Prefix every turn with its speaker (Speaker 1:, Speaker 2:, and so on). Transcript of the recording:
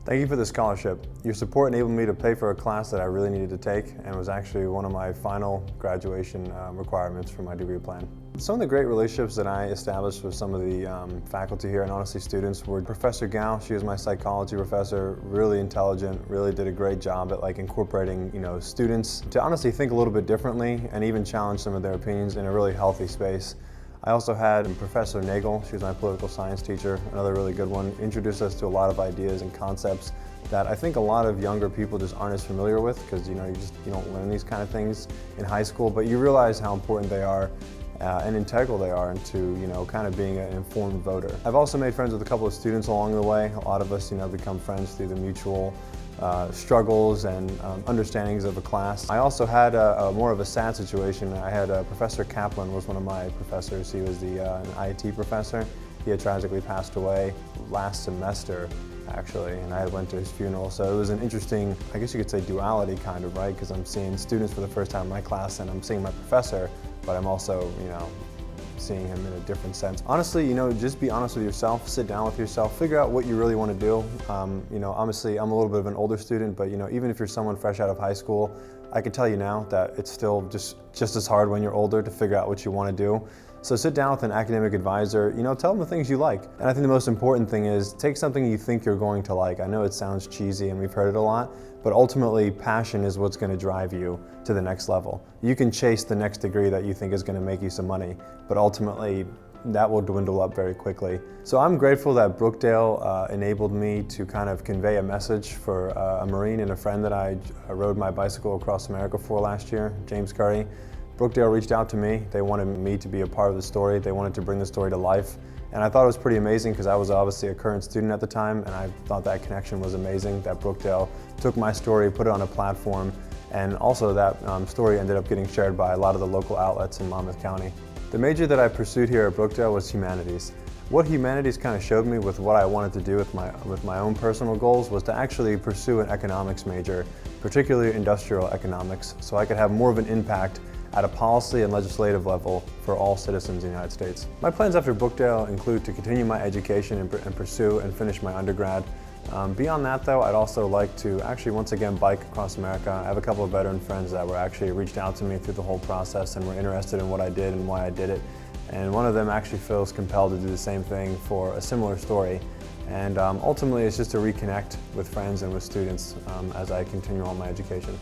Speaker 1: Thank you for the scholarship. Your support enabled me to pay for a class that I really needed to take and was actually one of my final graduation requirements for my degree plan. Some of the great relationships that I established with some of the faculty here and honestly students were Professor Gao. She was my psychology professor, really intelligent, really did a great job at incorporating students to honestly think a little bit differently and even challenge some of their opinions in a really healthy space. I also had Professor Nagel, she was my political science teacher, another really good one, introduced us to a lot of ideas and concepts that I think a lot of younger people just aren't as familiar with because you don't learn these kind of things in high school, but you realize how important they are and integral they are into kind of being an informed voter. I've also made friends with a couple of students along the way. A lot of us become friends through the mutual struggles and understandings of a class. I also had more of a sad situation. I had Professor Kaplan was one of my professors. He was an IT professor. He had tragically passed away last semester, actually, and I went to his funeral. So it was an interesting, I guess you could say, duality kind of, right? Because I'm seeing students for the first time in my class and I'm seeing my professor, but I'm also, seeing him in a different sense. Honestly, just be honest with yourself, sit down with yourself, figure out what you really want to do. Obviously I'm a little bit of an older student, but even if you're someone fresh out of high school, I can tell you now that it's still just as hard when you're older to figure out what you want to do. So sit down with an academic advisor, tell them the things you like. And I think the most important thing is take something you think you're going to like. I know it sounds cheesy and we've heard it a lot, but ultimately passion is what's going to drive you to the next level. You can chase the next degree that you think is going to make you some money, but ultimately that will dwindle up very quickly. So I'm grateful that Brookdale enabled me to kind of convey a message for a Marine and a friend that I rode my bicycle across America for last year, James Curry. Brookdale reached out to me. They wanted me to be a part of the story. They wanted to bring the story to life. And I thought it was pretty amazing because I was obviously a current student at the time, and I thought that connection was amazing, that Brookdale took my story, put it on a platform, and also that story ended up getting shared by a lot of the local outlets in Monmouth County. The major that I pursued here at Brookdale was humanities. What humanities kind of showed me with what I wanted to do with my own personal goals was to actually pursue an economics major, particularly industrial economics, so I could have more of an impact at a policy and legislative level for all citizens in the United States. My plans after Brookdale include to continue my education and pursue and finish my undergrad. Beyond that though, I'd also like to actually once again bike across America. I have a couple of veteran friends that were actually reached out to me through the whole process and were interested in what I did and why I did it. And one of them actually feels compelled to do the same thing for a similar story. And ultimately it's just to reconnect with friends and with students as I continue on my education.